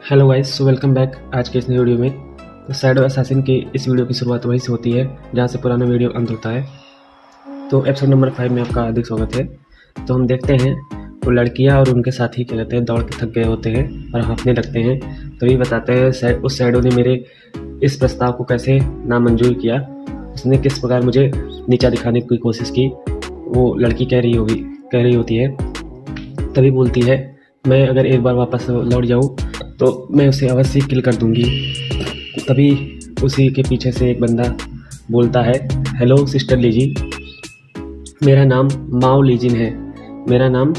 Hello guys, so welcome back आज के इस नई वीडियो में। तो शैडो असैसिन की इस वीडियो की शुरुआत वहीं से होती है जहाँ से पुराना वीडियो अंत होता है। तो एपिसोड नंबर 5 में आपका हार्दिक स्वागत है। तो हम देखते हैं वो लड़कियाँ और उनके साथी क्या कहते हैं, दौड़ के थक गए होते हैं और हाँफने लगते हैं। तभी बताते हैं उस शैडो ने मेरे इस प्रस्ताव को कैसे नामंजूर किया, उसने किस प्रकार मुझे नीचा दिखाने की कोशिश की। वो लड़की कह रही होती है, तभी बोलती है मैं अगर एक बार वापस लौट जाऊँ तो मैं उसे अवश्य किल कर दूंगी। तभी उसी के पीछे से एक बंदा बोलता है, हेलो सिस्टर लीजी, मेरा नाम माओ लीजिन है। मेरा नाम,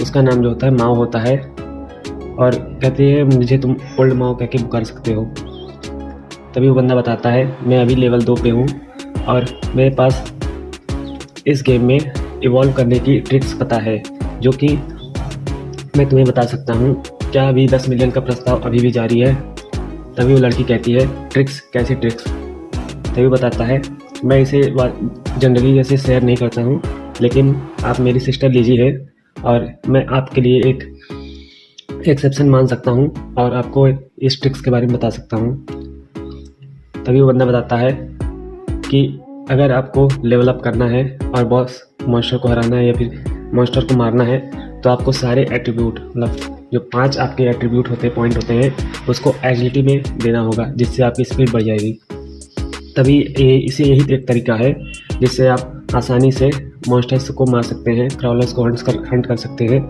उसका नाम जो होता है माओ होता है, और कहती है मुझे तुम ओल्ड माओ कह के पुकार सकते हो। तभी वो बंदा बताता है मैं अभी लेवल 2 पे हूँ और मेरे पास इस गेम में इवॉल्व करने की ट्रिक्स पता है, जो कि मैं तुम्हें बता सकता हूँ। क्या अभी 10 मिलियन का प्रस्ताव अभी भी जारी है? तभी वो लड़की कहती है ट्रिक्स, कैसी ट्रिक्स? तभी बताता है मैं इसे जनरली जैसे शेयर नहीं करता हूँ, लेकिन आप मेरी सिस्टर लीजी है और मैं आपके लिए एक एक्सेप्शन मान सकता हूँ और आपको इस ट्रिक्स के बारे में बता सकता हूँ। तभी वो बंदा बताता है कि अगर आपको लेवल अप करना है और बॉस मॉन्स्टर को हराना है या फिर मॉन्स्टर को मारना है, तो आपको सारे एट्रीब्यूट, मतलब जो 5 आपके एट्रीब्यूट होते हैं, पॉइंट होते हैं, उसको एजिलिटी में देना होगा, जिससे आपकी स्पीड बढ़ जाएगी। तभी इसे यही एक तरीका है जिससे आप आसानी से मॉन्स्टर्स को मार सकते हैं, क्राउलर्स को हंट कर सकते हैं।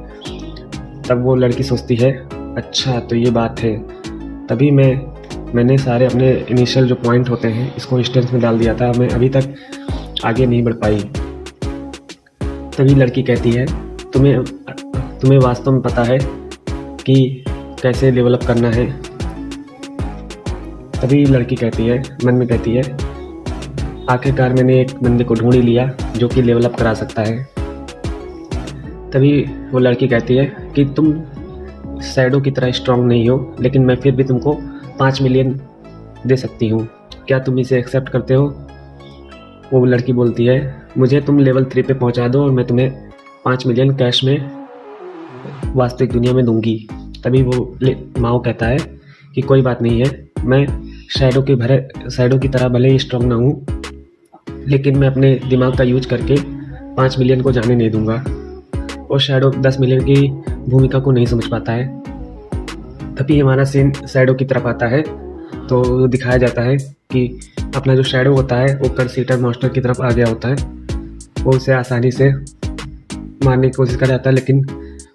तब वो लड़की सोचती है अच्छा तो ये बात है। तभी मैंने सारे अपने इनिशियल जो पॉइंट होते हैं इसको इंस्टेंस में डाल दिया था, मैं अभी तक आगे नहीं बढ़ पाई। तभी लड़की कहती है तुम्हें वास्तव में पता है कि कैसे डेवलप करना है? तभी लड़की कहती है, मन में कहती है आखिरकार मैंने एक बंदे को ढूंढ ही लिया जो कि डेवलप करा सकता है। तभी वो लड़की कहती है कि तुम शैडो की तरह स्ट्रांग नहीं हो, लेकिन मैं फिर भी तुमको 5 मिलियन दे सकती हूँ, क्या तुम इसे एक्सेप्ट करते हो? वो लड़की बोलती है मुझे तुम लेवल 3 पे पहुँचा दो और मैं तुम्हें 5 मिलियन कैश में वास्तविक दुनिया में दूंगी। तभी वो माओ कहता है कि कोई बात नहीं है, मैं शैडो की तरह भले ही स्ट्रांग ना हूँ, लेकिन मैं अपने दिमाग का यूज करके 5 मिलियन को जाने नहीं दूंगा। और शैडो 10 मिलियन की भूमिका को नहीं समझ पाता है। तभी हमारा सीन शैडो की तरफ आता है, तो दिखाया जाता है कि अपना जो शैडो होता है वो कर्सीटर मॉन्स्टर की तरफ आ गया होता है। वो उसे आसानी से मारने की कोशिश कर जाता है, लेकिन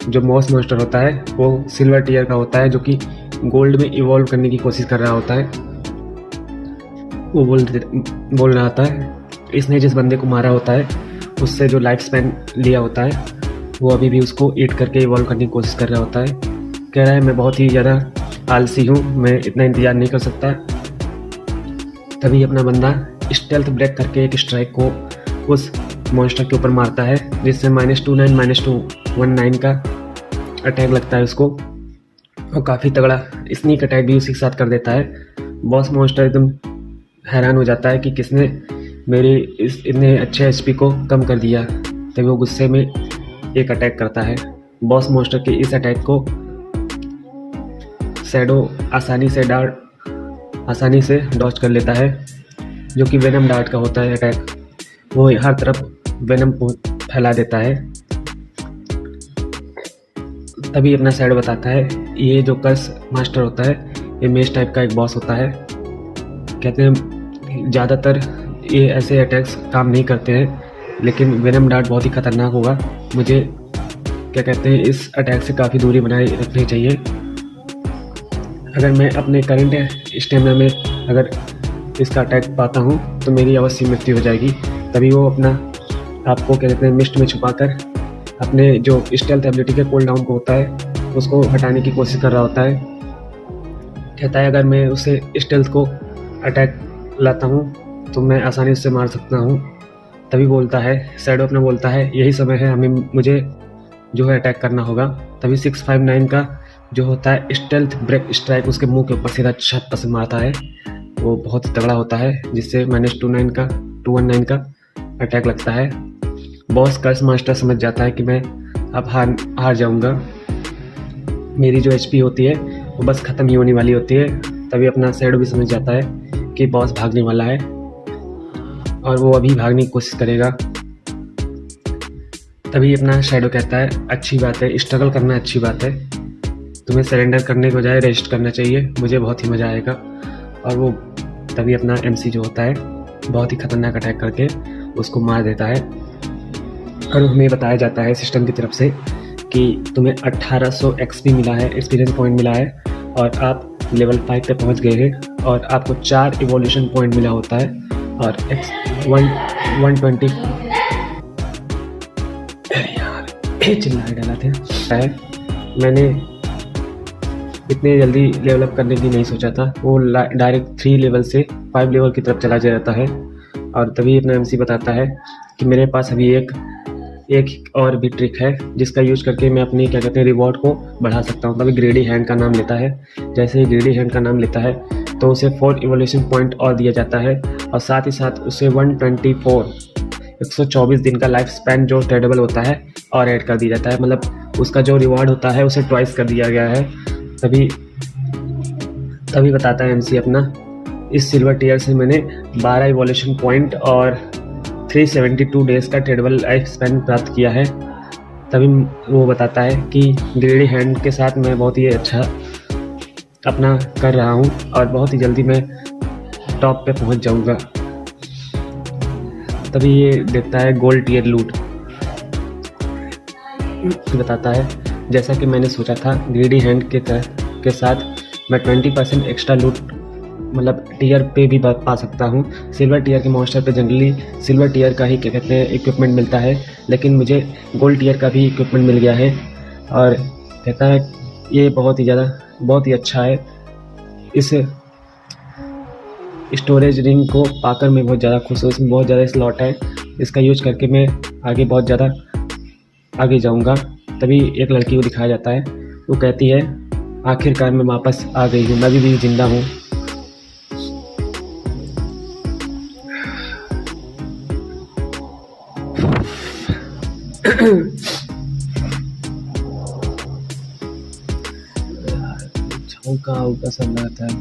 जो मॉस मॉन्स्टर होता है वो सिल्वर टीयर का होता है, जो कि गोल्ड में इवॉल्व करने की कोशिश कर रहा होता है। वो बोल रहा होता है इसने जिस बंदे को मारा होता है उससे जो लाइफ स्पैन लिया होता है वो अभी भी उसको ईट करके इवॉल्व करने की कोशिश कर रहा होता है। कह रहा है मैं बहुत ही ज़्यादा आलसी हूँ, मैं इतना इंतज़ार नहीं कर सकता। तभी अपना बंदा स्टेल्थ ब्रेक करके एक स्ट्राइक को उस मॉन्स्टर के ऊपर मारता है, जिससे -29 -219 का अटैक लगता है उसको, और काफ़ी तगड़ा स्नीक अटैक भी उसी के साथ कर देता है। बॉस मॉन्स्टर एकदम हैरान हो जाता है कि किसने मेरे इस इतने अच्छे HP को कम कर दिया। तभी वो गुस्से में एक अटैक करता है। बॉस मॉन्स्टर के इस अटैक को शैडो आसानी से डॉज कर लेता है, जो कि वेनम डार्ट का होता है अटैक। वो हर तरफ वेनम फैला देता है। तभी अपना शैडो बताता है ये जो कर्स मास्टर होता है ये मेज टाइप का एक बॉस होता है। कहते हैं ज़्यादातर ये ऐसे अटैक्स काम नहीं करते हैं, लेकिन वेनम डार्ट बहुत ही खतरनाक होगा। मुझे क्या कहते हैं इस अटैक से काफ़ी दूरी बनाए रखनी चाहिए। अगर मैं अपने करंट स्टेमिना में अगर इसका अटैक पाता हूँ तो मेरी अवश्य मृत्यु हो जाएगी। तभी वो अपना आपको क्या कहते हैं मिस्ट में छुपाकर अपने जो स्टेल्थ एबिलिटी के कूल डाउन को होता है उसको हटाने की कोशिश कर रहा होता है। कहता है अगर मैं उसे स्टेल्थ को अटैक लाता हूँ तो मैं आसानी से मार सकता हूँ। तभी बोलता है शैडो अपना बोलता है यही समय है, मुझे जो है अटैक करना होगा। तभी 659 का जो होता है स्टेल्थ ब्रेक स्ट्राइक उसके मुंह के ऊपर सीधा छत से मारता है। वो बहुत ही तगड़ा होता है, जिससे -219 का अटैक लगता है। बॉस कर्स मास्टर समझ जाता है कि मैं अब हार जाऊंगा। मेरी जो HP होती है वो बस ख़त्म ही होने वाली होती है। तभी अपना शैडो भी समझ जाता है कि बॉस भागने वाला है और वो अभी भागने की कोशिश करेगा। तभी अपना शैडो कहता है अच्छी बात है, स्ट्रगल करना अच्छी बात है, तुम्हें सरेंडर करने के बजाय रेस्ट करना चाहिए, मुझे बहुत ही मज़ा आएगा। और वो तभी अपना MC जो होता है बहुत ही ख़तरनाक अटैक करके उसको मार देता है। और हमें बताया जाता है सिस्टम की तरफ से कि तुम्हें 1800 XP मिला है, एक्सपीरियंस पॉइंट मिला है और आप लेवल 5 पे पहुंच गए हैं और आपको 4 इवोल्यूशन पॉइंट मिला होता है और 120 चिल्ला डाला था। मैंने इतने जल्दी लेवल अप करने की नहीं सोचा था। वो डायरेक्ट 3 लेवल से 5 लेवल की तरफ चला जाता है। और तभी अपना MC बताता है कि मेरे पास अभी एक और भी ट्रिक है जिसका यूज करके मैं अपनी क्या कहते हैं रिवॉर्ड को बढ़ा सकता हूँ। तभी ग्रेडी हैंड का नाम लेता है। जैसे ही ग्रेडी हैंड का नाम लेता है तो उसे 4 इवोल्यूशन पॉइंट और दिया जाता है और साथ ही साथ उसे 124 दिन का लाइफ स्पैन जो ट्रेडेबल होता है और ऐड कर दिया जाता है। मतलब उसका जो रिवॉर्ड होता है उसे ट्वाइस कर दिया गया है। तभी बताता है MC अपना, इस सिल्वर टियर से मैंने 12 इवोल्यूशन पॉइंट और 372 डेज का ट्रेडेबल लाइफ स्पैन प्राप्त किया है। तभी वो बताता है कि ग्रेडी हैंड के साथ मैं बहुत ही अच्छा अपना कर रहा हूँ और बहुत ही जल्दी मैं टॉप पे पहुँच जाऊँगा। तभी ये देता है गोल्ड टियर लूट। बताता है जैसा कि मैंने सोचा था ग्रेडी हैंड के साथ मैं 20% एक्स्ट्रा लूट मतलब टियर पे भी पा सकता हूँ। सिल्वर टियर के मॉन्स्टर पे जनरली सिल्वर टियर का ही क्या कहते हैं इक्विपमेंट मिलता है, लेकिन मुझे गोल्ड टियर का भी इक्विपमेंट मिल गया है। और कहता है ये बहुत ही अच्छा है। इस स्टोरेज रिंग को पाकर मैं बहुत ज़्यादा खुश हूँ। इसमें बहुत ज़्यादा स्लॉट है, इसका यूज करके मैं आगे बहुत ज़्यादा आगे जाऊँगा। तभी एक लड़की को दिखाया जाता है, वो कहती है आखिरकार मैं वापस आ गई हूँ, मैं भी जिंदा हूँ। छौका उका सब रहता है।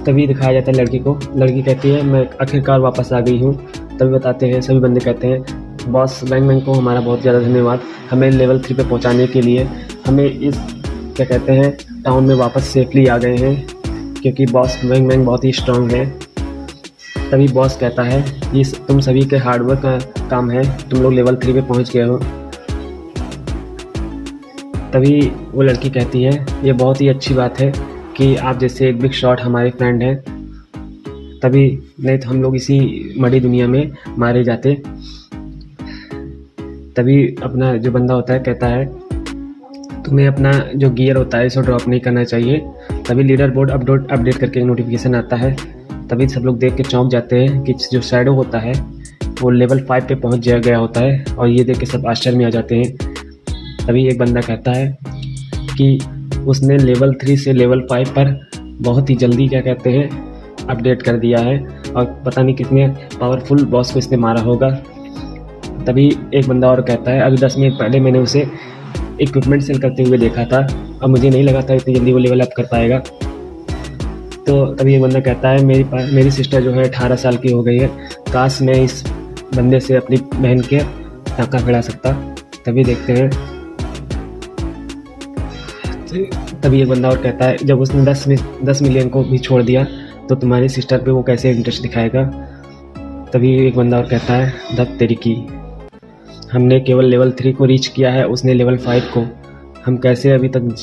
तभी दिखाया जाता है लड़की को। लड़की कहती है मैं आखिरकार वापस आ गई हूँ। तभी बताते हैं सभी बंदे कहते हैं बॉस वैंग को हमारा बहुत ज़्यादा धन्यवाद, हमें लेवल 3 पे पहुँचाने के लिए। हमें इस क्या कहते हैं टाउन में वापस सेफली आ गए हैं क्योंकि बॉस वैंग बहुत ही स्ट्रांग है। तभी बॉस कहता है ये तुम सभी के हार्डवर्क का काम है, तुम लोग लेवल 3 पे पहुँच गए हो। तभी वो लड़की कहती है ये बहुत ही अच्छी बात है कि आप जैसे एक बिग शॉट हमारे फ्रेंड हैं, तभी नहीं तो हम लोग इसी मड़ी दुनिया में मारे जाते। तभी अपना जो बंदा होता है कहता है तुम्हें अपना जो गियर होता है इसे ड्रॉप नहीं करना चाहिए। तभी लीडर बोर्ड अपडेट करके नोटिफिकेशन आता है। तभी सब लोग देख के चौंक जाते हैं कि जो शैडो होता है वो लेवल 5 पे पहुंच गया होता है और ये देख के सब आश्चर्य में आ जाते हैं। तभी एक बंदा कहता है कि उसने लेवल 3 से लेवल 5 पर बहुत ही जल्दी क्या कहते हैं अपडेट कर दिया है और पता नहीं कितने पावरफुल बॉस को इसने मारा होगा। तभी एक बंदा और कहता है अभी 10 मिनट पहले मैंने उसे इक्विपमेंट सेल करते हुए देखा था और मुझे नहीं लगा था इतनी जल्दी वो लेवल अप कर पाएगा। तो तभी एक बंदा कहता है मेरी सिस्टर जो है 18 साल की हो गई है, काश मैं इस बंदे से अपनी बहन के टाँका भिड़ा सकता। तभी देखते हैं तभी एक बंदा और कहता है जब उसने 10 मिलियन को भी छोड़ दिया तो तुम्हारी सिस्टर पे वो कैसे इंटरेस्ट दिखाएगा। तभी एक बंदा और कहता है धत तेरी की, हमने केवल लेवल 3 को रीच किया है, उसने लेवल 5 को, हम कैसे अभी तक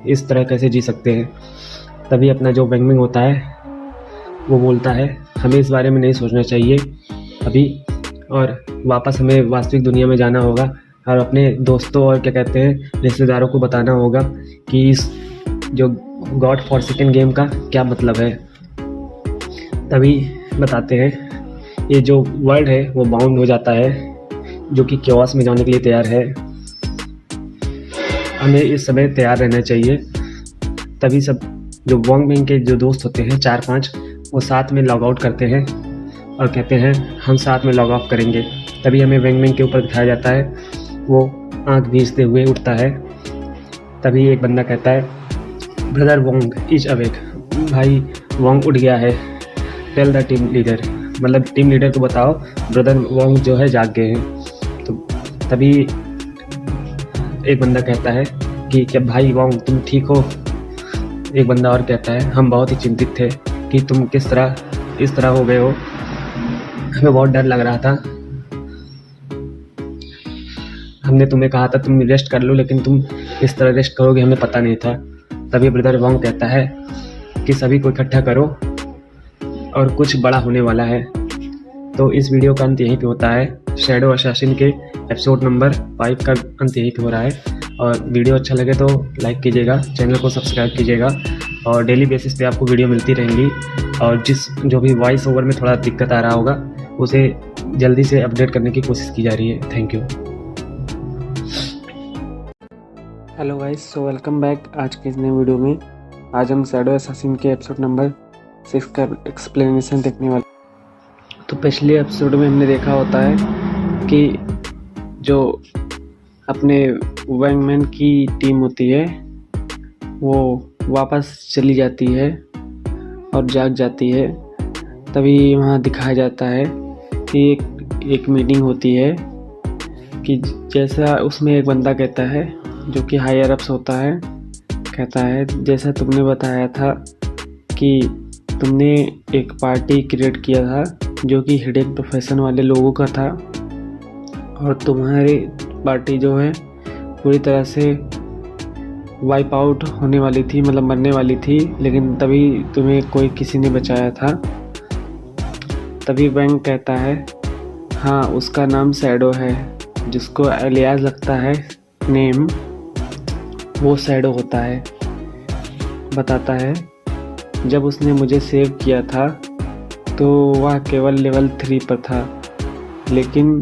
इस तरह कैसे जी सकते हैं। तभी अपना जो वैंग होता है वो बोलता है हमें इस बारे में नहीं सोचना चाहिए अभी और वापस हमें वास्तविक दुनिया में जाना होगा और अपने दोस्तों और क्या कहते हैं रिश्तेदारों को बताना होगा कि इस जो गॉड फॉरसेकन गेम का क्या मतलब है। तभी बताते हैं ये जो वर्ल्ड है वो बाउंड हो जाता है जो कि क्योस में जाने के लिए तैयार है, हमें इस समय तैयार रहना चाहिए। तभी सब जो वॉन्ग के जो दोस्त होते हैं 4-5 वो साथ में लॉग आउट करते हैं और कहते हैं हम साथ में लॉग ऑफ करेंगे। तभी हमें वैंग के ऊपर दिखाया जाता है वो आंख भींचते हुए उठता है। तभी एक बंदा कहता है, ब्रदर वोंग इज अवेक, भाई वोंग उठ गया है। टेल द टीम लीडर, मतलब टीम लीडर को बताओ ब्रदर वोंग जो है जाग गए हैं। तो तभी एक बंदा कहता है कि क्या भाई वोंग तुम ठीक हो? एक बंदा और कहता है, हम बहुत ही चिंतित थे कि तुम किस तरह इस तरह हो गए हो, हमें बहुत डर लग रहा था। हमने तुम्हें कहा था तुम रेस्ट कर लो, लेकिन तुम इस तरह रेस्ट करोगे हमें पता नहीं था। तभी ब्रदर वोंग कहता है कि सभी को इकट्ठा करो और कुछ बड़ा होने वाला है। तो इस वीडियो का अंत यहीं पे होता है। शैडो असैसिन के एपिसोड नंबर 5 का अंत यहीं पे हो रहा है। और वीडियो अच्छा लगे तो लाइक कीजिएगा, चैनल को सब्सक्राइब कीजिएगा और डेली बेसिस पे आपको वीडियो मिलती रहेंगी। और जो भी वॉइस ओवर में थोड़ा दिक्कत आ रहा होगा उसे जल्दी से अपडेट करने की कोशिश की जा रही है। Thank you. Hello guys, so welcome back. आज के इस नए वीडियो में आज हम शैडो असैसिन के एपिसोड नंबर 6 का एक्सप्लेनेशन देखने वाले। तो पिछले एपिसोड में हमने देखा होता है कि जो अपने वैंगमैन की टीम होती है वो वापस चली जाती है और जाग जाती है। तभी वहाँ दिखाया जाता है कि एक मीटिंग होती है कि जैसा उसमें एक बंदा कहता है जो कि हायर अप्स होता है, कहता है जैसा तुमने बताया था कि तुमने एक पार्टी क्रिएट किया था जो कि हिडन प्रोफेशन वाले लोगों का था और तुम्हारी पार्टी जो है पूरी तरह से वाइप आउट होने वाली थी, मतलब मरने वाली थी, लेकिन तभी तुम्हें किसी ने बचाया था। तभी वैंग कहता है, हाँ उसका नाम शैडो है, जिसको एलियास लगता है नेम, वो शैडो होता है। बताता है जब उसने मुझे सेव किया था तो वह केवल लेवल 3 पर था, लेकिन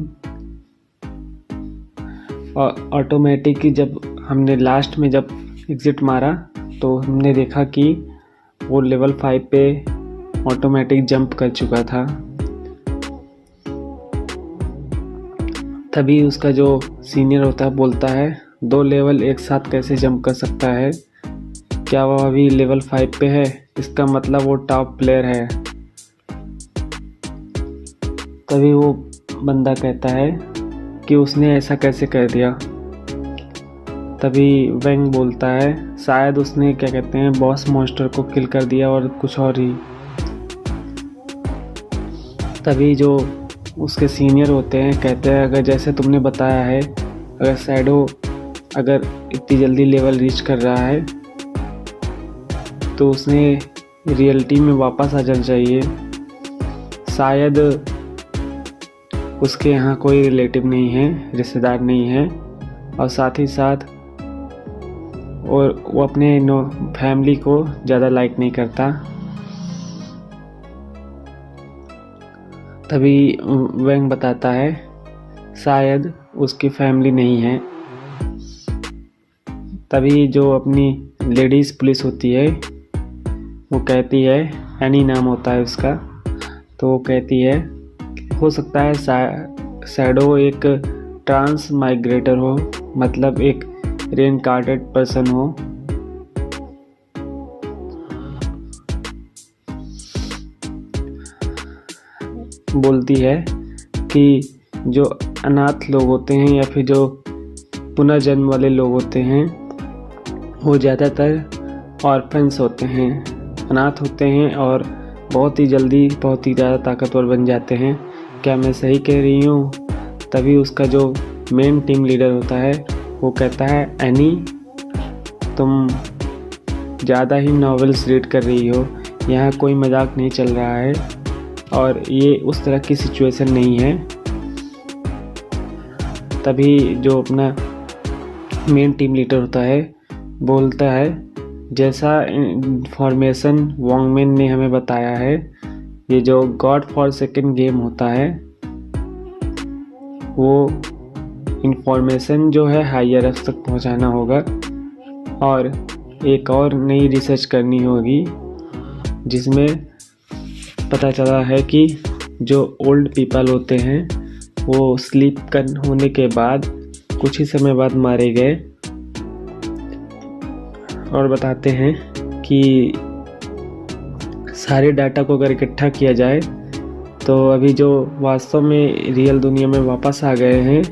ऑटोमेटिक जब हमने लास्ट में जब एग्ज़िट मारा तो हमने देखा कि वो लेवल 5 पे ऑटोमेटिक जंप कर चुका था। तभी उसका जो सीनियर होता है बोलता है 2 लेवल एक साथ कैसे जंप कर सकता है, क्या वह अभी लेवल 5 पे है? इसका मतलब वो टॉप प्लेयर है। तभी वो बंदा कहता है कि उसने ऐसा कैसे कर दिया। तभी वैंग बोलता है शायद उसने क्या कहते हैं बॉस मॉन्स्टर को किल कर दिया और कुछ और ही। तभी जो उसके सीनियर होते हैं कहते हैं अगर जैसे तुमने बताया है, अगर शैडो अगर इतनी जल्दी लेवल रीच कर रहा है तो उसने रियलिटी में वापस आ जाना चाहिए। शायद उसके यहाँ कोई रिलेटिव नहीं है, रिश्तेदार नहीं है, और साथ ही साथ और वो अपने फैमिली को ज़्यादा लाइक नहीं करता। तभी वैंग बताता है शायद उसकी फैमिली नहीं है। तभी जो अपनी लेडीज़ पुलिस होती है वो कहती है, एनी नाम होता है उसका, तो वो कहती है हो सकता है शैडो एक ट्रांस माइग्रेटर हो, मतलब एक रेनकार्टेड पर्सन हो। बोलती है कि जो अनाथ लोग होते हैं या फिर जो पुनर्जन्म वाले लोग होते हैं वो ज़्यादातर ऑर्फन्स होते हैं, अनाथ होते हैं और बहुत ही जल्दी बहुत ही ज़्यादा ताकतवर बन जाते हैं। क्या मैं सही कह रही हूँ? तभी उसका जो मेन टीम लीडर होता है वो कहता है एनी तुम ज़्यादा ही नॉवेल्स रीड कर रही हो, यहाँ कोई मजाक नहीं चल रहा है और ये उस तरह की सिचुएशन नहीं है। तभी जो अपना मेन टीम लीडर होता है बोलता है जैसा इन्फॉर्मेशन वॉन्गमैन ने हमें बताया है, ये जो गॉड फॉर सेकंड गेम होता है वो इन्फॉर्मेशन जो है हायर अप्स तक पहुंचाना होगा और एक और नई रिसर्च करनी होगी जिसमें पता चला है कि जो ओल्ड पीपल होते हैं वो स्लीप होने के बाद कुछ ही समय बाद मारे गए। और बताते हैं कि सारे डाटा को अगर इकट्ठा किया जाए तो अभी जो वास्तव में रियल दुनिया में वापस आ गए हैं,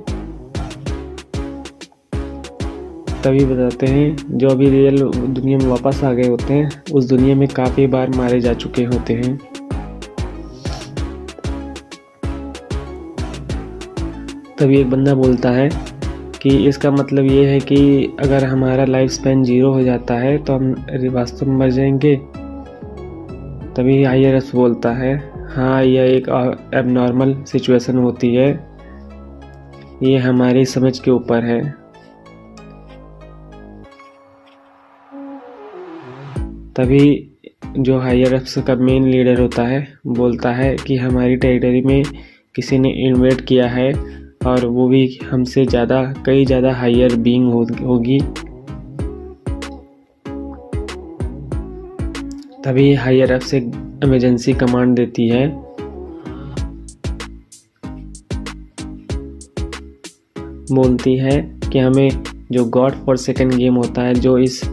तभी बताते हैं जो अभी रियल दुनिया में वापस आ गए होते हैं उस दुनिया में काफ़ी बार मारे जा चुके होते हैं। तभी एक बंदा बोलता है कि इसका मतलब ये है कि अगर हमारा लाइफ स्पैन 0 हो जाता है तो हम वास्तव में मर जाएंगे। तभी IRS बोलता है, हाँ यह एक एबनॉर्मल सिचुएशन होती है, ये हमारी समझ के ऊपर है। तभी जो IRS का मेन लीडर होता है बोलता है कि हमारी टेरिटरी में किसी ने इन्वेड किया है और वो भी हमसे कई ज़्यादा हायर बीइंग होगी। तभी IRS एक इमरजेंसी कमांड देती है। बोलती है कि हमें जो गॉड फॉरसेकन गेम होता है जो इस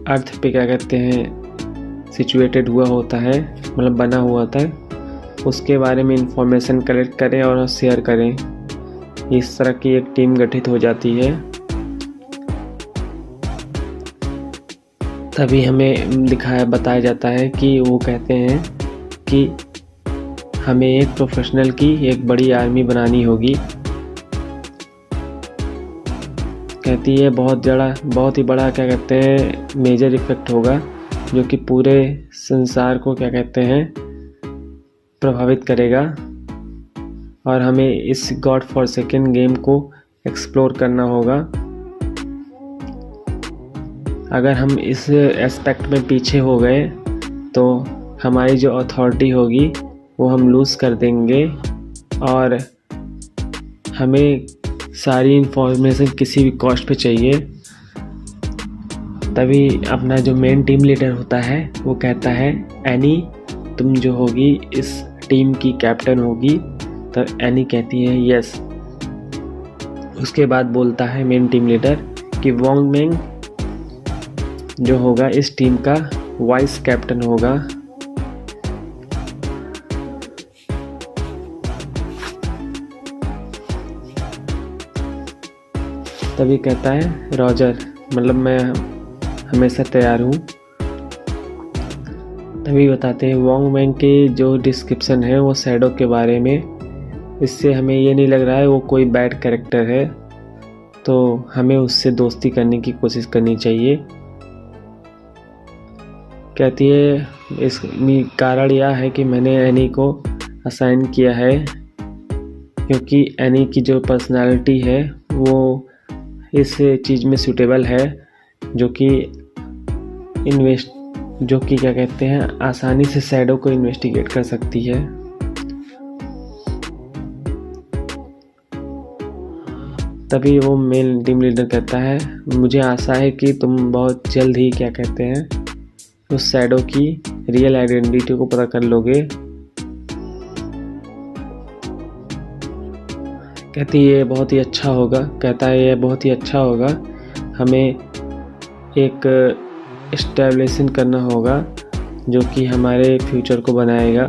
अर्थ पे क्या कहते हैं सिचुएटेड हुआ होता है, मतलब बना हुआ था, उसके बारे में इंफॉर्मेशन कलेक्ट करें और शेयर करें। इस तरह की एक टीम गठित हो जाती है। तभी हमें बताया जाता है कि वो कहते हैं कि हमें एक प्रोफेशनल की एक बड़ी आर्मी बनानी होगी। कहती है बहुत ही बड़ा क्या कहते हैं मेजर इफेक्ट होगा जो कि पूरे संसार को क्या कहते हैं प्रभावित करेगा और हमें इस गॉड फॉरसेकन गेम को एक्सप्लोर करना होगा। अगर हम इस एस्पेक्ट में पीछे हो गए तो हमारी जो अथॉरिटी होगी वो हम लूज़ कर देंगे और हमें सारी इन्फॉर्मेशन किसी भी कॉस्ट पे चाहिए। तभी अपना जो मेन टीम लीडर होता है वो कहता है, एनी तुम जो होगी इस टीम की कैप्टन होगी। तो एनी कहती है यस। उसके बाद बोलता है मेन टीम लीडर कि वोंग मेंग जो होगा इस टीम का वाइस कैप्टन होगा। तभी कहता है रॉजर, मतलब मैं हमेशा तैयार हूँ। तभी बताते हैं वोंग मेंग के जो डिस्क्रिप्शन है वो शैडो के बारे में, इससे हमें ये नहीं लग रहा है वो कोई बैड कैरेक्टर है, तो हमें उससे दोस्ती करने की कोशिश करनी चाहिए। कहती है इस कारण यह है कि मैंने एनी को असाइन किया है क्योंकि एनी की जो पर्सनालिटी है वो इस चीज़ में सूटेबल है जो कि क्या कहते हैं आसानी से शैडो को इन्वेस्टिगेट कर सकती है। तभी वो मेन टीम लीडर कहता है, मुझे आशा है कि तुम बहुत जल्द ही क्या कहते हैं उस शैडो की रियल आइडेंटिटी को पता कर लोगे। कहती है ये बहुत ही अच्छा होगा। कहता है ये बहुत ही अच्छा होगा, हमें एक एस्टेब्लिशन करना होगा जो कि हमारे फ्यूचर को बनाएगा।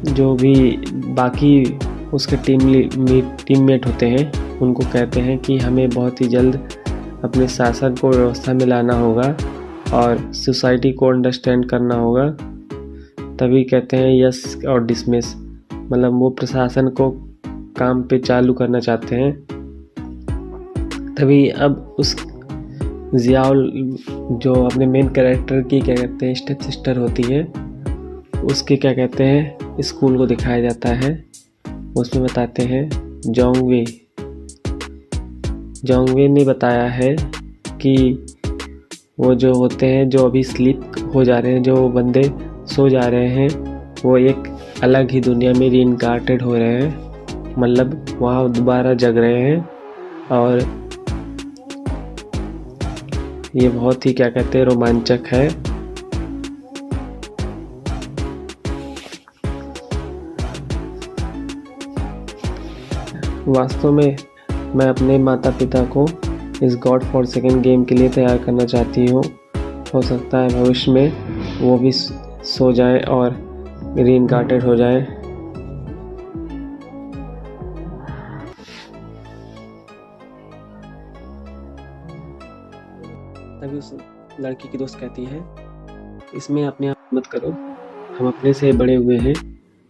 जो भी बाकी उसके टीममेट होते हैं उनको कहते हैं कि हमें बहुत ही जल्द अपने शासन को व्यवस्था में लाना होगा और सोसाइटी को अंडरस्टैंड करना होगा। तभी कहते हैं यस और डिसमिस, मतलब वो प्रशासन को काम पे चालू करना चाहते हैं। तभी अब उस जियाउल जो अपने मेन कैरेक्टर की क्या कहते हैं स्टेप सिस्टर होती है, उसके क्या कहते हैं स्कूल को दिखाया जाता है। उसमें बताते हैं जोंगवे ने बताया है कि वो जो होते हैं जो अभी स्लीप हो जा रहे हैं, जो बंदे सो जा रहे हैं, वो एक अलग ही दुनिया में रीइंकार्नेटेड हो रहे हैं, मतलब वहाँ दोबारा जग रहे हैं। और ये बहुत ही क्या कहते हैं रोमांचक है। वास्तव में मैं अपने माता पिता को इस गॉड फॉरसेकन गेम के लिए तैयार करना चाहती हूँ। हो सकता है भविष्य में वो भी सो जाए और रीइंकार्नेटेड हो जाए। तभी उस लड़की की दोस्त कहती है, इसमें अपने आप मत करो, हम अपने से बड़े हुए हैं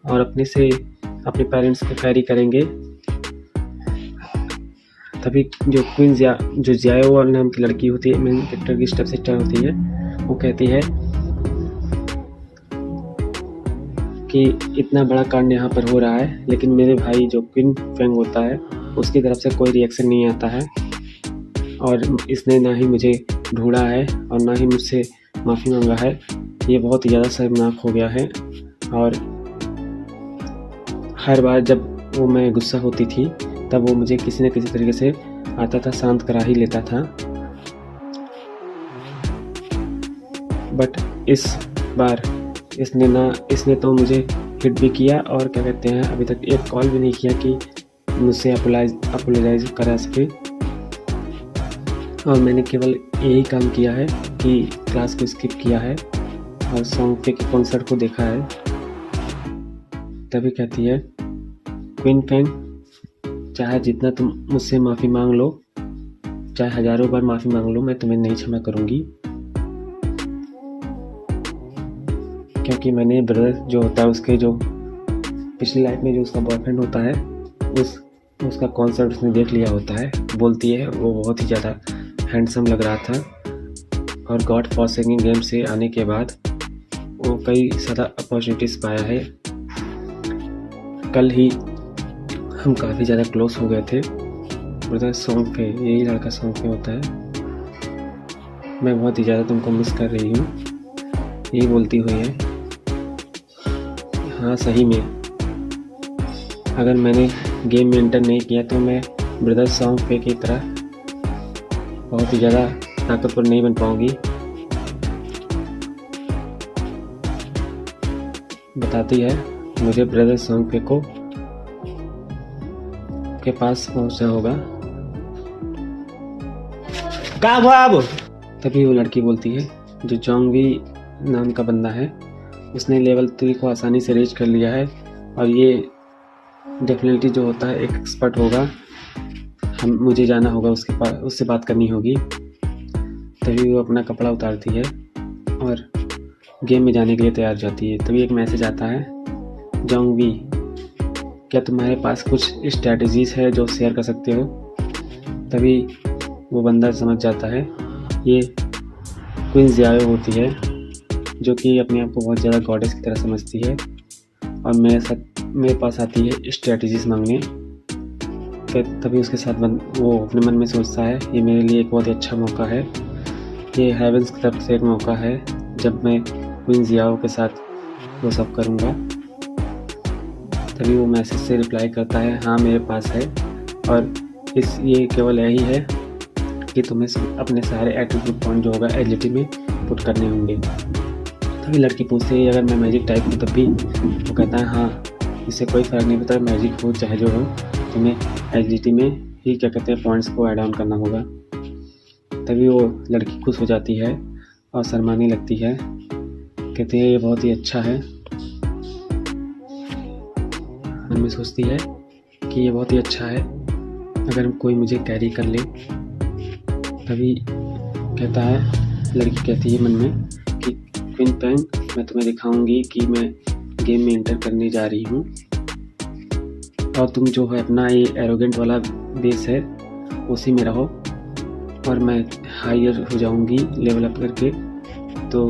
और अपने से अपने पेरेंट्स को कैरी करेंगे। तभी जो क्वीन जो जियाओ नाम की लड़की होती है, मेन कैरेक्टर की स्टेप सिस्टर होती है, वो कहती है कि इतना बड़ा कांड यहाँ पर हो रहा है, लेकिन मेरे भाई जो क्वीन फेंग होता है उसकी तरफ से कोई रिएक्शन नहीं आता है और इसने ना ही मुझे ढूंढा है और ना ही मुझसे माफ़ी मांगा है। ये बहुत ही ज़्यादा शर्मनाक हो गया है और हर बार जब वो मैं गुस्सा होती थी तब वो मुझे किसी न किसी तरीके से आता था, शांत करा ही लेता था। बट इस बार इसने तो मुझे हिट भी किया और क्या कहते हैं, अभी तक एक कॉल भी नहीं किया कि मुझसे अपोलोजाइज करा सके। और मैंने केवल यही काम किया है कि क्लास को स्किप किया है और सॉन्ग के कॉन्सर्ट को देखा है। तभी कहती है, क्वीन फेंग, चाहे जितना तुम मुझसे माफ़ी मांग लो, चाहे हज़ारों बार माफ़ी मांग लो, मैं तुम्हें नहीं क्षमा करूँगी, क्योंकि मैंने ब्रदर जो होता है उसके जो पिछली लाइफ में जो उसका बॉयफ्रेंड होता है उसका कॉन्सर्ट उसने देख लिया होता है। बोलती है वो बहुत ही ज़्यादा हैंडसम लग रहा था और गॉड फॉरसेकन गेम से आने के बाद वो कई सारा अपॉर्चुनिटीज़ पाया है। कल ही हम काफ़ी ज़्यादा क्लोज हो गए थे ब्रदर सॉन्ग पे, यही लड़का सॉन्ग पे होता है। मैं बहुत ही ज़्यादा तुमको मिस कर रही हूँ, यही बोलती हुई है। हाँ सही में, अगर मैंने गेम में एंटर नहीं किया तो मैं ब्रदर सॉन्ग पे की तरह बहुत ही ज़्यादा ताकतवर नहीं बन पाऊँगी। बताती है मुझे ब्रदर सॉन्ग पे को के पास पहुंचना होगा। क्या हुआ अब? तभी वो लड़की बोलती है, जो जोंगवी नाम का बंदा है उसने लेवल 3 को आसानी से रीच कर लिया है और ये डेफिनेटली जो होता है एक एक्सपर्ट होगा। मुझे जाना होगा उसके पास, उससे बात करनी होगी। तभी वो अपना कपड़ा उतारती है और गेम में जाने के लिए तैयार जाती है। तभी एक मैसेज आता है, जोंगवी, क्या तुम्हारे पास कुछ स्ट्रैटेजीज़ है जो शेयर कर सकते हो? तभी वो बंदा समझ जाता है ये क्वीन जियाओ होती है, जो कि अपने आप को बहुत ज़्यादा गॉडेस की तरह समझती है और मेरे पास आती है स्ट्रैटेजीज़ मांगने। तभी उसके साथ वो अपने मन में सोचता है, ये मेरे लिए एक बहुत ही अच्छा मौका है, ये हेवंस की तरफ से एक मौका है जब मैं क्वीन जियाओ के साथ वो सब करूँगा। तभी वो मैसेज से रिप्लाई करता है, हाँ मेरे पास है और ये केवल यही है कि तुम्हें अपने सारे एट्रीब्यूट पॉइंट जो होगा एजिलिटी में पुट करने होंगे। तभी लड़की पूछती है, अगर मैं मैजिक टाइप हूँ तब भी? वो कहता है, हाँ इससे कोई फ़र्क नहीं पड़ता, मैजिक हो चाहे जो हो, तुम्हें एजिलिटी में ही क्या कहते हैं पॉइंट्स को ऐड ऑन करना होगा। तभी वो लड़की खुश हो जाती है और शर्माने लगती है, कहती है ये बहुत ही अच्छा है। मन में सोचती है कि ये बहुत ही अच्छा है अगर कोई मुझे कैरी कर ले। तभी कहता है, लड़की कहती है मन में कि क्वीन फेंग, मैं तुम्हें दिखाऊंगी कि मैं गेम में एंटर करने जा रही हूँ और तुम जो है अपना ये एरोगेंट वाला बेस है उसी में रहो और मैं हायर हो जाऊंगी लेवल अप करके, तो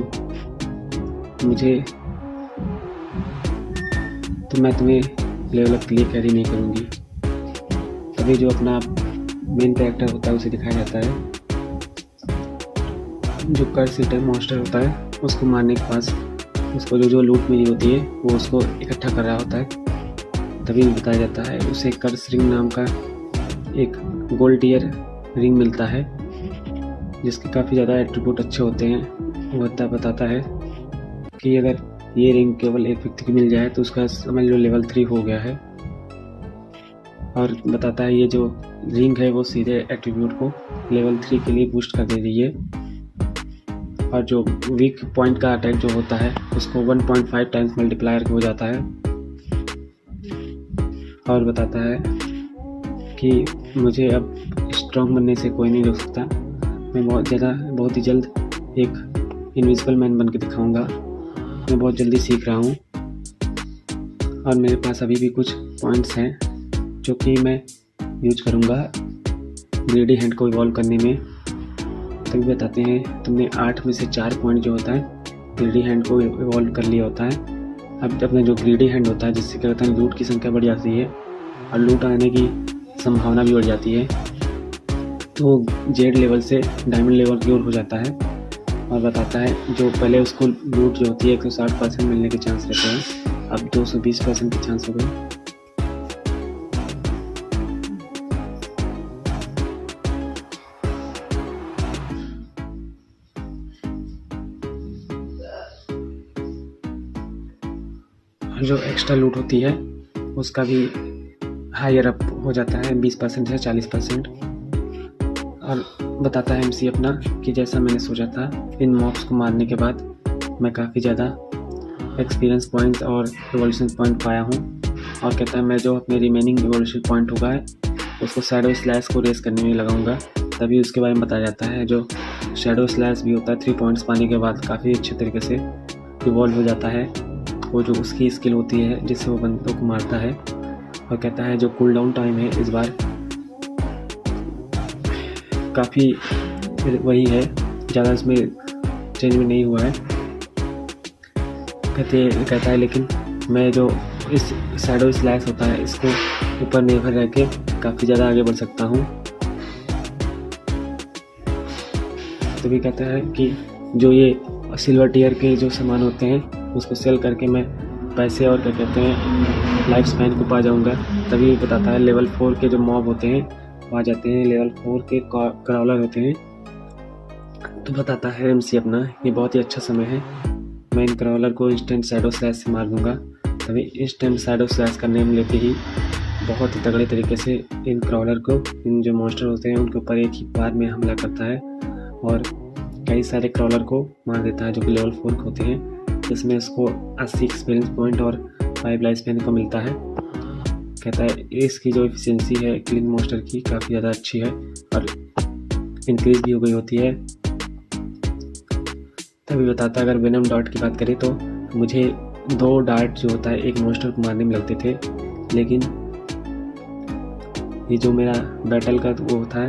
मैं तुम्हें लेवल अप के लिए कैरी नहीं करूंगी। तभी जो अपना मेन कैरेक्टर होता है उसे दिखाया जाता है, जो कर्स ईटर मॉन्स्टर होता है उसको मारने के पास उसको जो लूट मिली होती है वो उसको इकट्ठा कर रहा होता है। तभी बताया जाता है उसे कर्स रिंग नाम का एक गोल्ड टियर रिंग मिलता है जिसके काफ़ी ज़्यादा एट्रीब्यूट अच्छे होते हैं। वो बताता है कि अगर ये रिंग केवल एक व्यक्ति को मिल जाए तो उसका समझ लो लेवल 3 हो गया है। और बताता है ये जो रिंग है वो सीधे एट्रीब्यूट को लेवल 3 के लिए बूस्ट कर दे रही है, और जो वीक पॉइंट का अटैक जो होता है उसको 1.5 टाइम्स मल्टीप्लायर हो जाता है। और बताता है कि मुझे अब स्ट्रॉन्ग बनने से कोई नहीं रोक सकता, मैं बहुत ही जल्द एक इनविजिबल मैन बन के दिखाऊँगा, मैं बहुत जल्दी सीख रहा हूँ और मेरे पास अभी भी कुछ पॉइंट्स हैं जो कि मैं यूज करूँगा ग्रेडी हैंड को इवॉल्व करने में। तभी बताते हैं तुमने 8 में से 4 पॉइंट जो होता है ग्रेडी हैंड को इवॉल्व कर लिया होता है। अब अपना जो ग्रेडी हैंड होता है जिससे क्या होता है लूट की संख्या बढ़ जाती है और लूट आने की संभावना भी बढ़ जाती है, तो जेड लेवल से डायमंड लेवल की ओर हो जाता है। और बताता है जो पहले उसको लूट जो होती है 160% मिलने के चांस रहते हैं, अब 220% के चांस हो गए। जो एक्स्ट्रा लूट होती है उसका भी हायर अप हो जाता है 20% से 40%। और बताता है एमसी अपना कि जैसा मैंने सोचा था इन मॉब्स को मारने के बाद मैं काफ़ी ज़्यादा एक्सपीरियंस पॉइंट्स और रिवॉल्यूशन पॉइंट पाया हूँ। और कहता है मैं जो अपने रिमेनिंग रिवॉल्यूशन पॉइंट होगा है उसको शैडो स्लैश को रेस करने में लगाऊंगा। तभी उसके बारे में बताया जाता है जो शैडो स्लैश भी होता है 3 पॉइंट्स पाने के बाद काफ़ी अच्छे तरीके से रिवॉल्व हो जाता है, वो जो उसकी स्किल होती है जिससे वो बंदों को मारता है। और कहता है जो कूल डाउन टाइम है इस बार काफ़ी वही है, ज़्यादा इसमें चेंज में नहीं हुआ है। कहता है लेकिन मैं जो इस शैडो स्लैश होता है इसको ऊपर निर्भर रह के काफ़ी ज़्यादा आगे बढ़ सकता हूँ। तो भी कहता है कि जो ये सिल्वर टियर के जो सामान होते हैं उसको सेल करके मैं पैसे और क्या कहते हैं लाइफ स्पैन को पा जाऊंगा। तभी बताता है लेवल 4 के जो मॉब होते हैं वो आ जाते हैं, लेवल 4 के क्राउलर होते हैं। तो बताता है एमसी अपना ये बहुत ही अच्छा समय है, मैं इन क्राउलर को इंस्टेंट शैडो स्लैश से मार दूंगा। तभी इंस्टेंट शैडो स्लैश करने में लेते ही बहुत ही तगड़े तरीके से इन क्राउलर को, इन जो मॉन्स्टर होते हैं उनके ऊपर एक ही बार में हमला करता है और कई सारे क्राउलर को मार देता है जो कि लेवल 4 के होते हैं, जिसमें उसको 80 एक्सपीरियंस पॉइंट और 5 लाइफ स्पैन को मिलता है। कहता है इसकी जो एफिशिएंसी है क्लीन मॉन्स्टर की काफ़ी ज़्यादा अच्छी है और इंक्रीज भी हो गई होती है। तभी बताता है अगर वेनम डार्ट की बात करें तो मुझे 2 डार्ट जो होता है एक मॉन्स्टर को मारने में लगते थे, लेकिन ये जो मेरा बैटल का वो होता है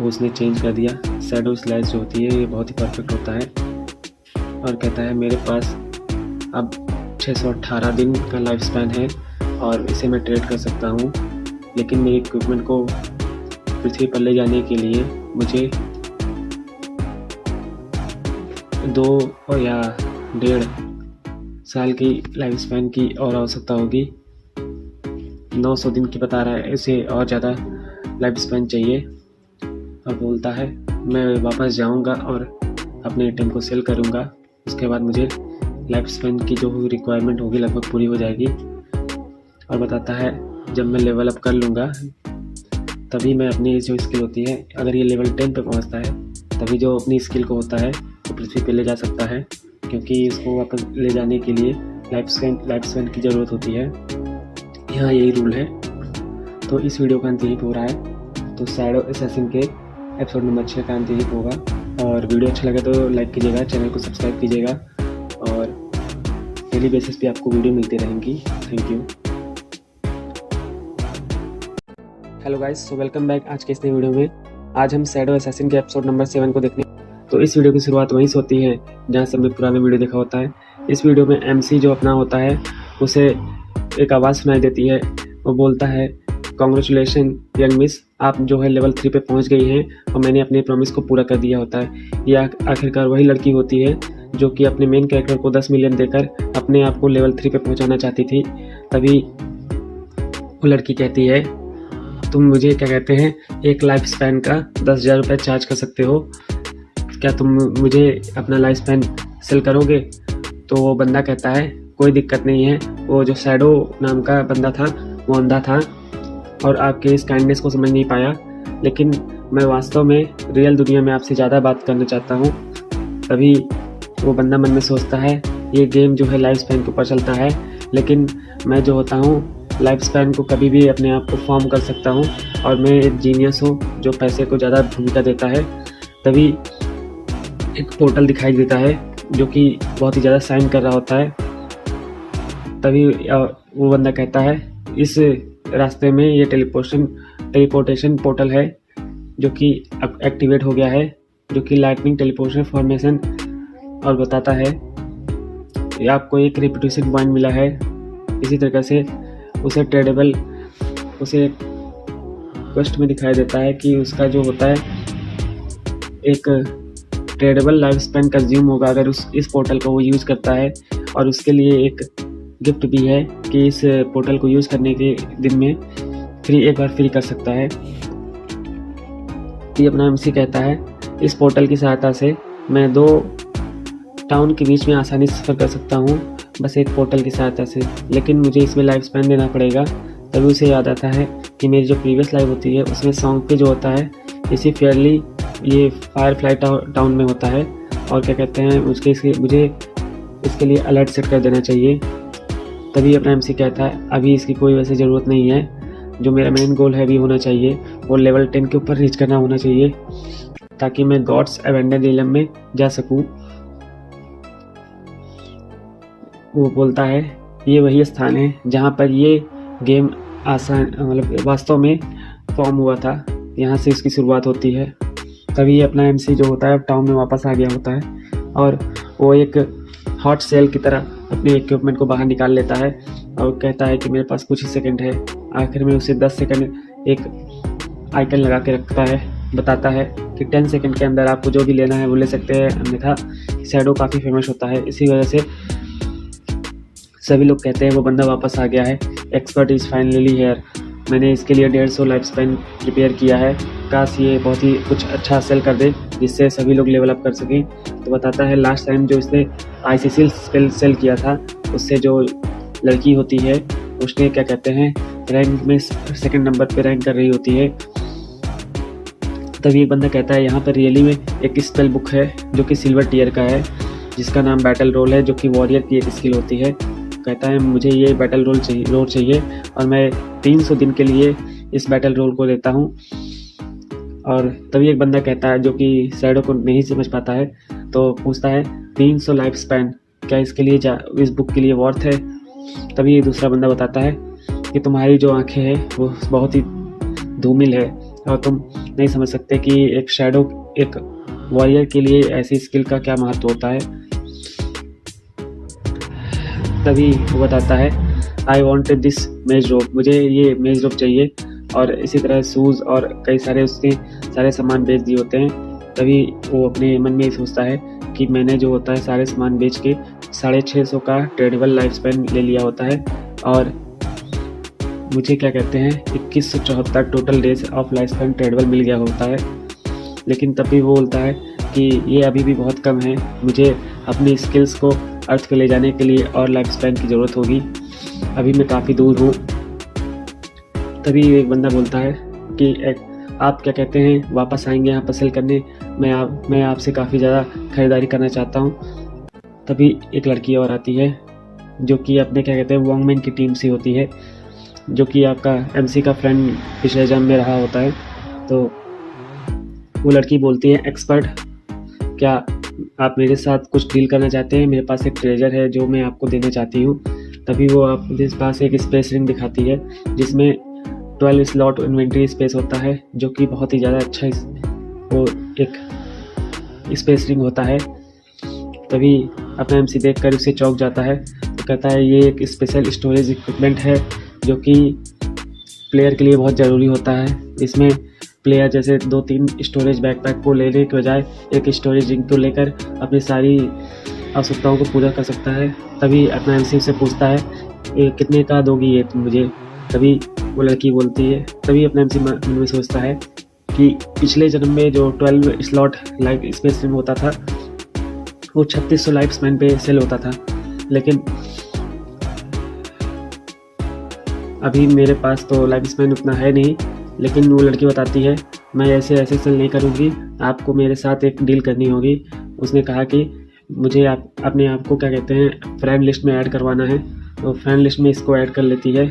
वो उसने चेंज कर दिया। शैडो स्लैश जो होती है ये बहुत ही परफेक्ट होता है। और कहता है मेरे पास अब 618 दिन का लाइफ स्पैन है और इसे मैं ट्रेड कर सकता हूँ, लेकिन मेरे इक्विपमेंट को पृथ्वी पर ले जाने के लिए मुझे 2 या 1.5 साल की लाइफ स्पैन की और आवश्यकता होगी। 900 दिन की बता रहा है, इसे और ज़्यादा लाइफ स्पैन चाहिए। और बोलता है मैं वापस जाऊंगा और अपने आइटम को सेल करूंगा, उसके बाद मुझे लाइफ स्पैन की जो रिक्वायरमेंट होगी लगभग पूरी हो जाएगी। और बताता है जब मैं लेवल अप कर लूँगा तभी मैं अपनी जो स्किल होती है, अगर ये लेवल 10 पे पहुँचता है तभी जो अपनी स्किल को होता है वो पृथ्वी पे ले जा सकता है, क्योंकि इसको वापस ले जाने के लिए लाइफ स्पैन की ज़रूरत होती है। यहाँ यही रूल है। तो इस वीडियो का अंत यही हो रहा है। तो शैडो असैसिन के एपिसोड नंबर 6 का अंत यही होगा। और वीडियो अच्छा लगे तो लाइक कीजिएगा, चैनल को सब्सक्राइब कीजिएगा और डेली बेसिस पे आपको वीडियो मिलती रहेंगी। Thank you. Hello guys, so welcome back आज के इस नई वीडियो में। आज हम शैडो असैसिन के एपिसोड नंबर 7 को देखने। तो इस वीडियो की शुरुआत वहीं से होती है जहाँ से हमने पुराना वीडियो देखा होता है। इस वीडियो में एमसी जो अपना होता है उसे एक आवाज़ सुनाई देती है, वो बोलता है कॉन्ग्रेचुलेशन यंग मिस, आप जो है लेवल 3 पे पहुंच गई हैं और मैंने अपने प्रॉमिस को पूरा कर दिया होता है। यह आखिरकार वही लड़की होती है जो कि अपने मेन कैरेक्टर को 10 मिलियन देकर अपने आप को लेवल 3 पे पहुंचाना चाहती थी। तभी वो लड़की कहती है तुम मुझे क्या कहते हैं 1 लाइफ स्पैन का 10,000 रुपये चार्ज कर सकते हो, क्या तुम मुझे अपना लाइफ स्पैन सेल करोगे? तो वो बंदा कहता है कोई दिक्कत नहीं है। वो जो शैडो नाम का बंदा था वो अंधा था और आपके इस काइंडनेस को समझ नहीं पाया, लेकिन मैं वास्तव में रियल दुनिया में आपसे ज़्यादा बात करना चाहता हूँ। तभी वो बंदा मन में सोचता है ये गेम जो है लाइफ स्पैन के ऊपर चलता है, लेकिन मैं जो होता हूँ लाइफ स्पैन को कभी भी अपने आप को फॉर्म कर सकता हूँ और मैं एक जीनियस हूँ जो पैसे को ज़्यादा भूमिका देता है। तभी एक पोर्टल दिखाई देता है जो कि बहुत ही ज़्यादा साइन कर रहा होता है। तभी वो बंदा कहता है इस रास्ते में ये टेलीपोर्टेशन पोर्टल है जो कि एक्टिवेट हो गया है, जो कि लाइटनिंग टेलीपोर्टेशन फॉर्मेशन, और बताता है ये आपको एक रेपुटेशन पॉइंट मिला है। इसी तरीके से उसे क्वेस्ट में दिखाई देता है कि उसका जो होता है एक ट्रेडेबल लाइफ स्पैन कंज्यूम होगा अगर इस पोर्टल को वो यूज़ करता है, और उसके लिए एक गिफ्ट भी है कि इस पोर्टल को यूज़ करने के दिन में एक बार फ्री कर सकता है। ये अपना एमसी कहता है इस पोर्टल की सहायता से मैं 2 टाउन के बीच में आसानी से सफ़र कर सकता हूँ, बस एक पोर्टल की सहायता से, लेकिन मुझे इसमें लाइफ स्पैन देना पड़ेगा। तभी उसे याद आता है कि मेरी जो प्रीवियस लाइफ होती है उसमें सॉन्ग पे जो होता है इसी फेयरली ये फायरफ्लाई टाउन में होता है, और क्या कहते हैं मुझे इसके लिए अलर्ट सेट कर देना चाहिए। तभी अपना एमसी कहता है अभी इसकी कोई वैसे ज़रूरत नहीं है, जो मेरा मेन गोल है भी होना चाहिए वो लेवल 10 के ऊपर रीच करना होना चाहिए ताकि मैं गॉड्स एवेंडर रियलम में जा सकूं। वो बोलता है ये वही स्थान है जहां पर ये गेम वास्तव में फॉर्म हुआ था, यहाँ से इसकी शुरुआत होती है। तभी अपना एमसी जो होता है टाउन में वापस आ गया होता है और वो एक हॉट सेल की तरह अपने इक्विपमेंट को बाहर निकाल लेता है और कहता है कि मेरे पास कुछ ही सेकंड है। आखिर में उसे 10 सेकंड एक आइकन लगा के रखता है, बताता है कि 10 सेकंड के अंदर आपको जो भी लेना है वो ले सकते हैं, अन्यथा शैडो काफ़ी फेमस होता है। इसी वजह से सभी लोग कहते हैं वो बंदा वापस आ गया है, एक्सपर्ट इज़ फाइनली हेयर। मैंने इसके लिए 150 लाइफ स्पैन प्रिपेयर किया है, काश ये बहुत ही कुछ अच्छा सेल कर दे जिससे सभी लोग लेवल अप कर सकें। तो बताता है लास्ट टाइम जो इसने आईसीसी स्पेल सेल किया था उससे जो लड़की होती है उसने क्या कहते हैं रैंक में सेकंड नंबर पे रैंक कर रही होती है। तभी एक बंदा कहता है यहाँ पर रियली में एक स्पेल बुक है जो कि सिल्वर टियर का है जिसका नाम बैटल रोल है, जो कि वॉरियर की एक स्किल होती है। कहता है मुझे ये बैटल रोल चाहिए और मैं 300 दिन के लिए इस बैटल रोल को देता हूँ। और तभी एक बंदा कहता है जो कि शैडो को नहीं समझ पाता है तो पूछता है 300 लाइफ स्पैन क्या इसके लिए इस बुक के लिए वर्थ है। तभी दूसरा बंदा बताता है कि तुम्हारी जो आंखें हैं वो बहुत ही धूमिल है और तुम नहीं समझ सकते कि एक शैडो एक वॉरियर के लिए ऐसी स्किल का क्या महत्व होता है। तभी वो बताता है आई वॉन्टेड दिस मेज रोप, मुझे ये मेज रोप चाहिए, और इसी तरह शूज़ और कई सारे उसके सारे सामान बेच दिए होते हैं। तभी वो अपने मन में सोचता है कि मैंने जो होता है सारे सामान बेच के 650 का ट्रेडेबल लाइफ स्पैन ले लिया होता है और मुझे क्या कहते हैं 2174 total days of life span tradable मिल गया होता है। लेकिन तभी वो बोलता है कि ये अभी भी बहुत कम है, मुझे अपनी स्किल्स को अर्थ पे ले जाने के लिए और लाइफ स्पैन की ज़रूरत होगी, अभी मैं काफ़ी दूर हूँ। तभी एक बंदा बोलता है कि आप क्या कहते हैं वापस आएंगे यहाँ पर सेल करने, मैं आपसे काफ़ी ज़्यादा ख़रीदारी करना चाहता हूँ। तभी एक लड़की और आती है जो कि अपने क्या कहते हैं वॉन्गमैन की टीम से होती है, जो कि आपका एमसी का फ्रेंड पिछले जन्म में रहा होता है। तो वो लड़की बोलती है एक्सपर्ट क्या आप मेरे साथ कुछ डील करना चाहते हैं, मेरे पास एक ट्रेजर है जो मैं आपको देना चाहती हूँ। तभी वो आपके पास एक स्पेस रिंग दिखाती है जिसमें 12 स्लॉट इन्वेंट्री स्पेस होता है, जो कि बहुत ही ज़्यादा अच्छा वो एक स्पेस रिंग होता है। तभी अपना एमसी देख कर उसे चौंक जाता है, तो कहता है ये एक स्पेशल स्टोरेज इक्विपमेंट है जो कि प्लेयर के लिए बहुत ज़रूरी होता है। इसमें प्लेयर जैसे 2-3 स्टोरेज बैकपैक को लेने के बजाय एक स्टोरेज रिंग को लेकर अपनी सारी आवश्यकताओं को पूरा कर सकता है। तभी अपना एमसी से पूछता है ये कितने का दोगी ये तुम मुझे। तभी वो लड़की बोलती है, तभी अपना एमसी मन में सोचता है कि पिछले जन्म में जो 12 स्लॉट लाइफ स्पेस रिंग होता था वो 3600 लाइफ स्पैन पे सेल होता था, लेकिन अभी मेरे पास तो लाइफ स्पैन उतना है नहीं, लेकिन वो लड़की बताती है मैं ऐसे ऐसे सेल नहीं करूँगी, आपको मेरे साथ एक डील करनी होगी। उसने कहा कि मुझे आप अपने आप को क्या कहते हैं फ्रेंड लिस्ट में ऐड करवाना है, तो फ्रेंड लिस्ट में इसको ऐड कर लेती है।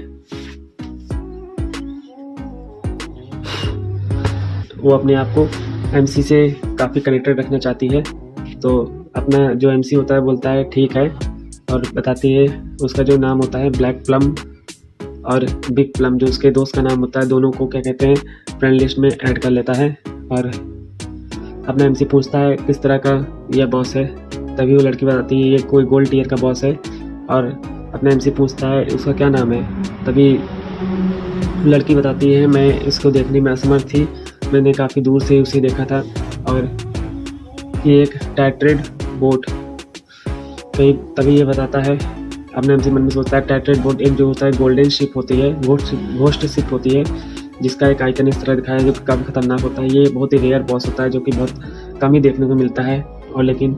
वो अपने आप को एमसी से काफ़ी कनेक्टेड रखना चाहती है, तो अपना जो एमसी होता है बोलता है ठीक है, और बताती है उसका जो नाम होता है ब्लैक प्लम और बिग प्लम जो उसके दोस्त का नाम होता है, दोनों को क्या कहते हैं फ्रेंड लिस्ट में ऐड कर लेता है। और अपना एमसी पूछता है किस तरह का यह बॉस है, तभी वो लड़की बताती है ये कोई गोल्ड टियर का बॉस है। और अपना एमसी पूछता है उसका क्या नाम है, तभी लड़की बताती है मैं इसको देखने में असमर्थ थी, मैंने काफ़ी दूर से उसे देखा था, और ये एक टाइट्रेड बोट। तभी ये बताता है, अपने एमसी मन में सोचता है टाइट्रेड बोट एक जो होता है गोल्डन शिप होती है, घोस्ट शिप होती है, जिसका एक आइकन इस तरह दिखाया है जो काफ़ी खतरनाक होता है। ये बहुत ही रेयर बॉस होता है जो कि बहुत कम ही देखने को मिलता है, और लेकिन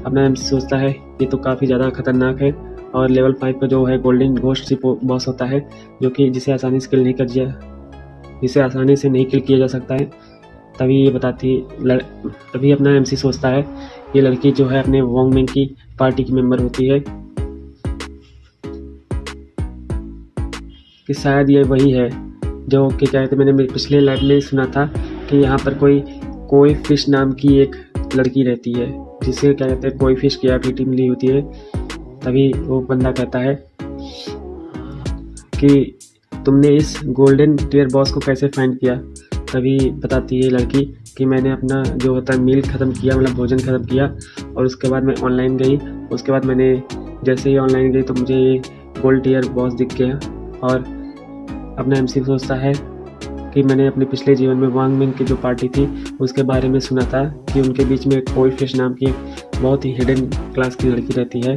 अपना एमसी सोचता है ये तो काफ़ी ज़्यादा खतरनाक है। और लेवल 5 का जो है गोल्डन घोस्ट शिप बॉस होता है जो कि जिसे आसानी से नहीं किल किया जा सकता है। तभी अपना एमसी सोचता है ये लड़की जो है अपने वोंग मिंग की पार्टी की मेंबर होती है, कि शायद ये वही है जो कि क्या कहते मैंने मेरे पिछले लाइव में सुना था कि यहाँ पर कोई फिश नाम की एक लड़की रहती है जिसे क्या कहते हैं कोई फिश की एबिलिटी मिली होती है। तभी वो बंदा कहता है कि तुमने इस गोल्डन टियर बॉस को कैसे फाइंड किया। तभी बताती है लड़की कि मैंने अपना जो होता है मील ख़त्म किया, मतलब भोजन ख़त्म किया, और उसके बाद मैं ऑनलाइन गई। उसके बाद मैंने जैसे ही ऑनलाइन गई तो मुझे ये गोल्ड टियर बॉस दिख गया। और अपना एमसी सोचता है कि मैंने अपने पिछले जीवन में वांग मिंग की जो पार्टी थी उसके बारे में सुना था कि उनके बीच में कोई फिश नाम की बहुत ही हिडन क्लास की लड़की रहती है।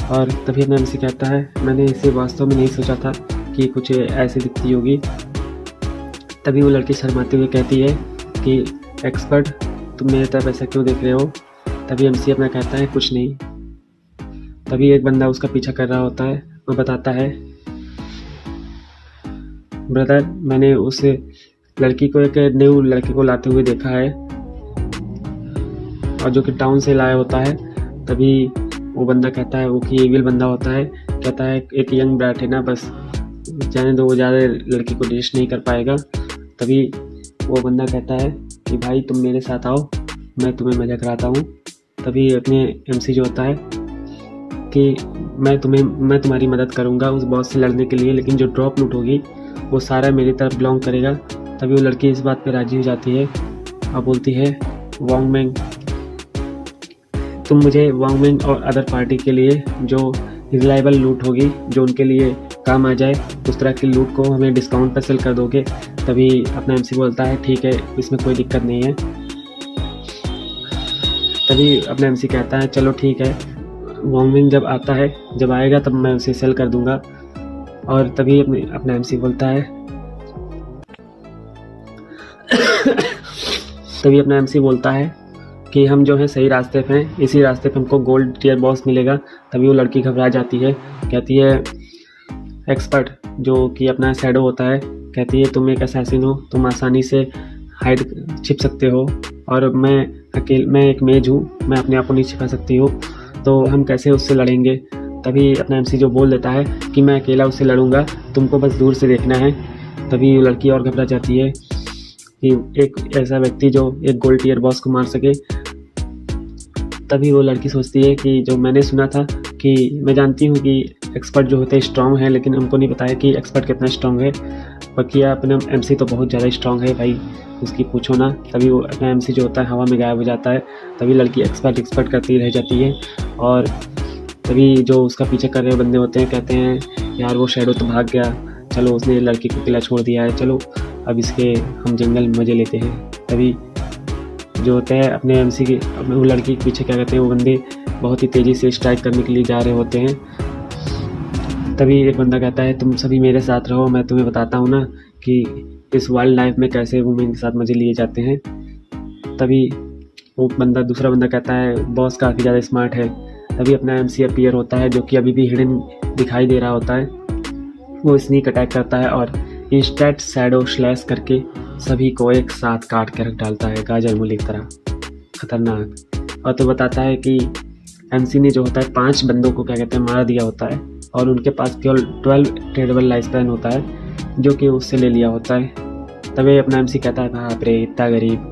और तभी अपना एमसी कहता है मैंने इसे वास्तव में नहीं सोचा था कि कुछ ऐसी दिखती होगी। तभी वो लड़की शर्माते हुए कहती है कि एक्सपर्ट तुम मेरे तरफ ऐसा क्यों देख रहे हो। तभी एमसी अपना कहता है कुछ नहीं। तभी एक बंदा उसका पीछा कर रहा होता है, वो बताता है ब्रदर मैंने उस लड़की को एक न्यू लड़के को लाते हुए देखा है, और जो कि टाउन से लाया होता है। तभी वो बंदा कहता है, वो कि एविल बंदा होता है, कहता है एक यंग ब्राइट है ना, बस जाने दो, वो ज़्यादा लड़की को डिश नहीं कर पाएगा। तभी वो बंदा कहता है कि भाई तुम मेरे साथ आओ, मैं तुम्हें मजा कराता हूँ। तभी अपने एमसी जो होता है कि मैं तुम्हारी मदद करूँगा उस बॉस से लड़ने के लिए, लेकिन जो ड्रॉप लूट होगी वो सारा मेरी तरफ बिलोंग करेगा। तभी वो लड़की इस बात पे राजी हो जाती है और बोलती है वांग मिंग तुम मुझे वांग मिंग और अदर पार्टी के लिए जो रिलायबल लूट होगी जो उनके लिए काम आ जाए उस तरह की लूट को हमें डिस्काउंट पर सेल कर दोगे। तभी अपना एमसी बोलता है ठीक है, इसमें कोई दिक्कत नहीं है। तभी अपना एमसी कहता है चलो ठीक है, वांग मिंग जब आएगा तब मैं उसे सेल कर दूंगा। और तभी अपना एमसी बोलता है तभी अपना एमसी बोलता है कि हम जो है सही रास्ते पे हैं, इसी रास्ते पे हमको गोल्ड टियर बॉस मिलेगा। तभी वो लड़की घबरा जाती है, कहती है एक्सपर्ट जो कि अपना शैडो होता है, कहती है तुम एक असैसिन हो, तुम आसानी से छिप सकते हो, और मैं एक मेज हूँ, मैं अपने आप को नहीं छिपा सकती हूँ, तो हम कैसे उससे लड़ेंगे। तभी अपना एमसी जो बोल देता है कि मैं अकेला उससे लड़ूंगा, तुमको बस दूर से देखना है। तभी वो लड़की और घबरा जाती है कि एक ऐसा व्यक्ति जो एक गोल्ड टियर बॉस को मार सके। तभी वो लड़की सोचती है कि जो मैंने सुना था कि मैं जानती हूँ कि एक्सपर्ट जो होते हैं स्ट्रॉन्ग है, लेकिन हमको नहीं पता है कि एक्सपर्ट कितना स्ट्रॉन्ग है। बाकी अपना एमसी तो बहुत ज़्यादा स्ट्रॉन्ग है भाई, उसकी पूछो ना। तभी वो अपना एमसी जो होता है हवा में गायब हो जाता है। तभी लड़की एक्सपर्ट करती रह जाती है, और तभी जो उसका पीछे कर रहे बंदे होते हैं कहते हैं यार वो शैडो तो भाग गया, चलो उसने लड़की को अकेला छोड़ दिया है, चलो अब इसके हम जंगल में मज़े लेते हैं। तभी जो होते हैं अपने एमसी के वो लड़की के पीछे क्या कहते हैं वो बंदे बहुत ही तेज़ी से स्ट्राइक करने के लिए जा रहे होते हैं। तभी एक बंदा कहता है तुम सभी मेरे साथ रहो, मैं तुम्हें बताता हूँ ना कि इस वाइल्ड लाइफ में कैसे वुमेन के साथ मज़े लिए जाते हैं। तभी वो दूसरा बंदा कहता है बॉस काफ़ी ज़्यादा स्मार्ट है। तभी अपना एमसी अपीयर होता है जो कि अभी भी हिडन दिखाई दे रहा होता है। वो स्नीक अटैक करता है और इंस्टेंट शैडो स्लैश करके सभी को एक साथ काट के रख डालता है गाजर मूली की तरह, खतरनाक। और तो बताता है कि एमसी ने जो होता है 5 बंदों को क्या कहते हैं मार दिया होता है और उनके पास केवल 12 ट्रेडेबल लाइफ स्पैन होता है जो कि उससे ले लिया होता है। तभी अपना एमसी कहता है बाप रे इतना गरीब,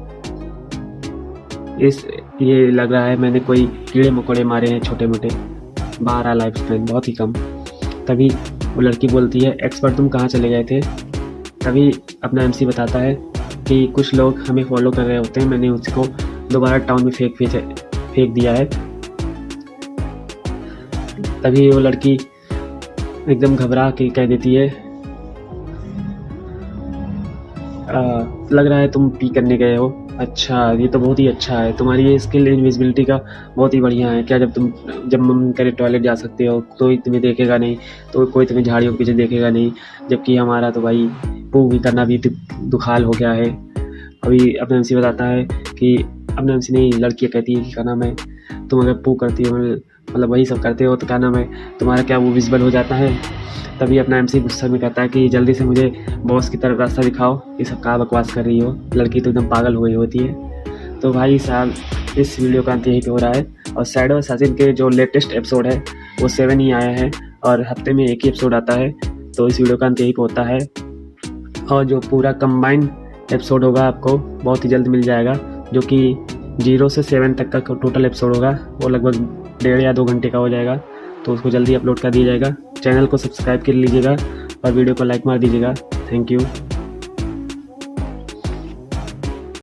ये लग रहा है मैंने कोई कीड़े मकोड़े मारे हैं छोटे मोटे, 12 लाइफ स्पैन बहुत ही कम। तभी वो लड़की बोलती है एक्सपर्ट तुम कहाँ चले गए थे। तभी अपना एमसी बताता है कि कुछ लोग हमें फॉलो कर रहे होते हैं, मैंने उसको दोबारा टाउन में फेंक दिया है। तभी वो लड़की एकदम घबरा के कह देती है लग रहा है तुम पी करने गए हो, अच्छा ये तो बहुत ही अच्छा है, तुम्हारी ये स्किल इनविजिबिलिटी का बहुत ही बढ़िया है। क्या जब मन करे टॉयलेट जा सकते हो तो तुम्हें देखेगा नहीं, तो कोई तुम्हें झाड़ियों के पीछे देखेगा नहीं, जबकि हमारा तो भाई पू भी करना भी दुखाल हो गया है। अभी अपना एमसी बताता है कि अपना एमसी नहीं लड़की कहती है कि क्या नाम है तुम अगर पू करती हो मतलब वही सब करते हो तो क्या नाम है तुम्हारा क्या वो विजिबल हो जाता है। तभी अपना एमसी गुस्सा में कहता है कि जल्दी से मुझे बॉस की तरफ रास्ता दिखाओ, ये सब क्या बकवास कर रही हो, लड़की तो एकदम पागल हो गई होती है। तो भाई साहब इस वीडियो का अंत यहीं पे हो रहा है और शैडो असैसिन के जो लेटेस्ट एपिसोड है वो 7 ही आया है और हफ्ते में एक ही एपिसोड आता है। तो इस वीडियो का अंत यहीं पे होता है और जो पूरा कंबाइंड एपिसोड होगा आपको बहुत ही जल्द मिल जाएगा, जो कि 0 से 7 तक का टोटल एपिसोड होगा, वो लगभग 1.5 या 2 घंटे का हो जाएगा। तो उसको जल्दी अपलोड कर दिया जाएगा। चैनल को सब्सक्राइब कर लीजिएगा और वीडियो को लाइक मार दीजिएगा। Thank you.